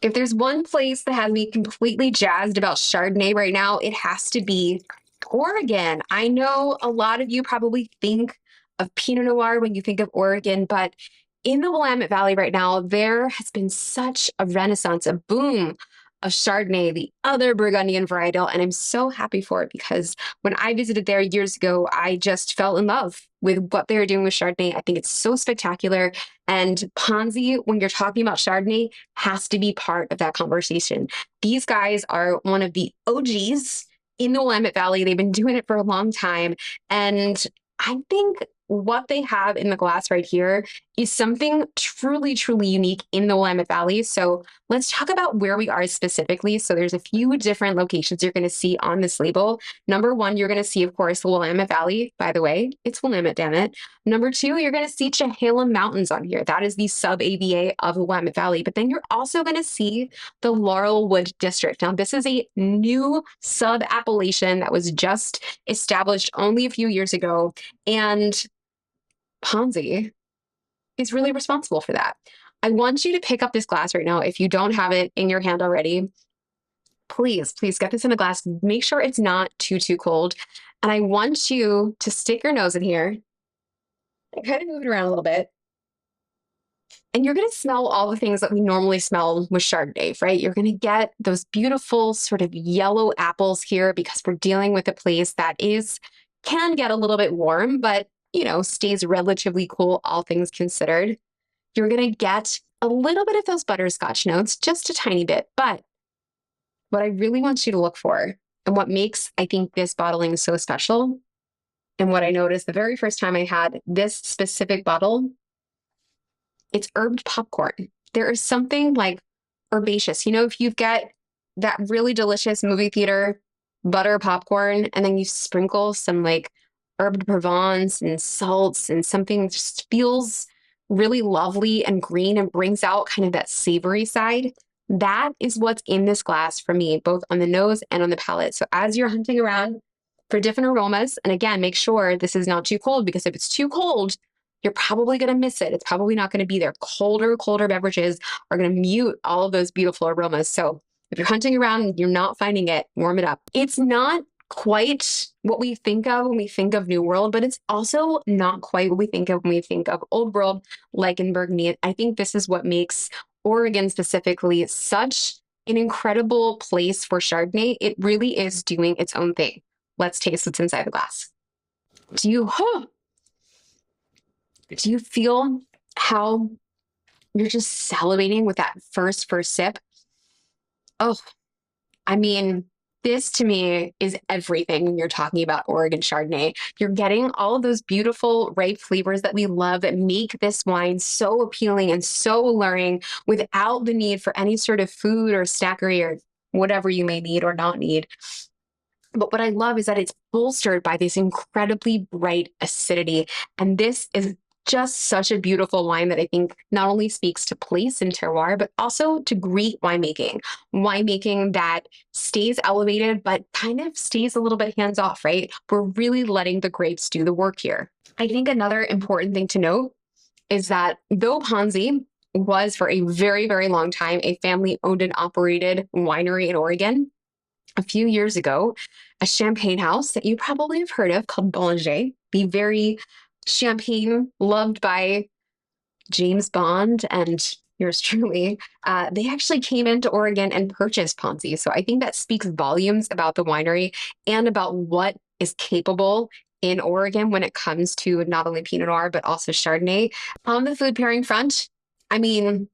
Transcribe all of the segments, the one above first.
If there's one place that has me completely jazzed about Chardonnay right now, it has to be Oregon. I know a lot of you probably think of Pinot Noir when you think of Oregon, but in the Willamette Valley right now, there has been such a renaissance, a boom of Chardonnay, the other Burgundian varietal, and I'm so happy for it because when I visited there years ago, I just fell in love with what they were doing with Chardonnay. I think it's so spectacular. And Ponzi, when you're talking about Chardonnay, has to be part of that conversation. These guys are one of the OGs in the Willamette Valley. They've been doing it for a long time. And I think what they have in the glass right here is something truly, truly unique in the Willamette Valley. So let's talk about where we are specifically. So there's a few different locations you're going to see on this label. Number one, you're going to see, of course, the Willamette Valley. By the way, it's Willamette, damn it. Number two, you're going to see Chehalem Mountains on here. That is the sub-AVA of the Willamette Valley. But then you're also going to see the Laurelwood district. Now, this is a new sub-appellation that was just established only a few years ago. And Ponzi is really responsible for that. I want you to pick up this glass right now. If you don't have it in your hand already, please, please get this in the glass. Make sure it's not too cold. And I want you to stick your nose in here and kind of move it around a little bit. And you're going to smell all the things that we normally smell with Chardonnay, right? You're going to get those beautiful sort of yellow apples here because we're dealing with a place that can get a little bit warm, but stays relatively cool, all things considered. You're going to get a little bit of those butterscotch notes, just a tiny bit. But what I really want you to look for, and what makes, I think, this bottling so special, and what I noticed the very first time I had this specific bottle, it's herbed popcorn. There is something like herbaceous. If you've got that really delicious movie theater butter popcorn, and then you sprinkle some like herbed Provence and salts, and something just feels really lovely and green and brings out kind of that savory side. That is what's in this glass for me, both on the nose and on the palate. So as you're hunting around for different aromas, and again, make sure this is not too cold, because if it's too cold, you're probably going to miss it. It's probably not going to be there. Colder beverages are going to mute all of those beautiful aromas. So if you're hunting around and you're not finding it, warm it up. It's not quite what we think of when we think of New World, but it's also not quite what we think of when we think of Old World, like in Burgundy. I think this is what makes Oregon specifically such an incredible place for Chardonnay. It really is doing its own thing. Let's taste what's inside the glass. Do you feel how you're just salivating with that first sip? Oh, I mean, this to me is everything when you're talking about Oregon Chardonnay. You're getting all of those beautiful, ripe flavors that we love that make this wine so appealing and so alluring without the need for any sort of food or snackery or whatever you may need or not need. But what I love is that it's bolstered by this incredibly bright acidity. And this is just such a beautiful wine that I think not only speaks to place and terroir, but also to great winemaking that stays elevated, but kind of stays a little bit hands off, right? We're really letting the grapes do the work here. I think another important thing to note is that though Ponzi was for a very, very long time a family owned and operated winery in Oregon, a few years ago, a champagne house that you probably have heard of called Bollinger, the very champagne loved by James Bond and yours truly, they actually came into Oregon and purchased Ponzi. So I think that speaks volumes about the winery and about what is capable in Oregon when it comes to not only Pinot Noir, but also Chardonnay. On the food pairing front, I mean,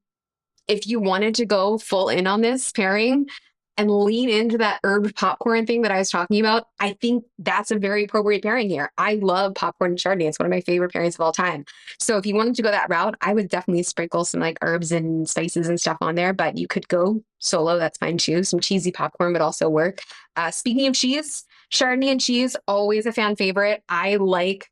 if you wanted to go full in on this pairing, and lean into that herbed popcorn thing that I was talking about, I think that's a very appropriate pairing here. I love popcorn and Chardonnay. It's one of my favorite pairings of all time. So if you wanted to go that route, I would definitely sprinkle some like herbs and spices and stuff on there, but you could go solo. That's fine too. Some cheesy popcorn would also work. Speaking of cheese, Chardonnay and cheese, always a fan favorite. I like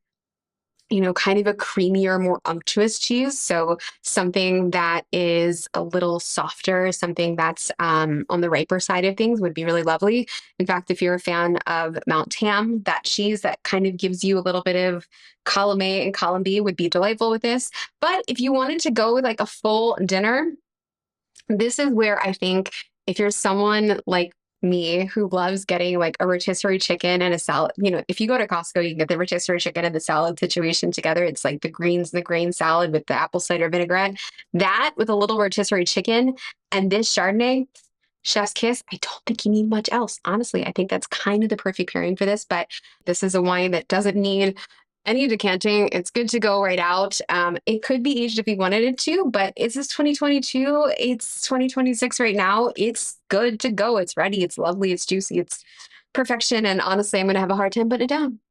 kind of a creamier, more unctuous cheese. So something that is a little softer, something that's on the riper side of things would be really lovely. In fact, if you're a fan of Mount Tam, that cheese that kind of gives you a little bit of column A and column B would be delightful with this. But if you wanted to go with like a full dinner, This is where I think if you're someone like me who loves getting like a rotisserie chicken and a salad, if you go to Costco, you can get the rotisserie chicken and the salad situation together. It's like the greens and the grain salad with the apple cider vinaigrette. That with a little rotisserie chicken and this Chardonnay, chef's kiss. I don't think you need much else. Honestly, I think that's kind of the perfect pairing for this, but this is a wine that doesn't need any decanting. It's good to go right out. It could be aged if you wanted it to, but is this 2022? It's 2026 right now. It's good to go. It's ready. It's lovely. It's juicy. It's perfection. And honestly, I'm going to have a hard time putting it down.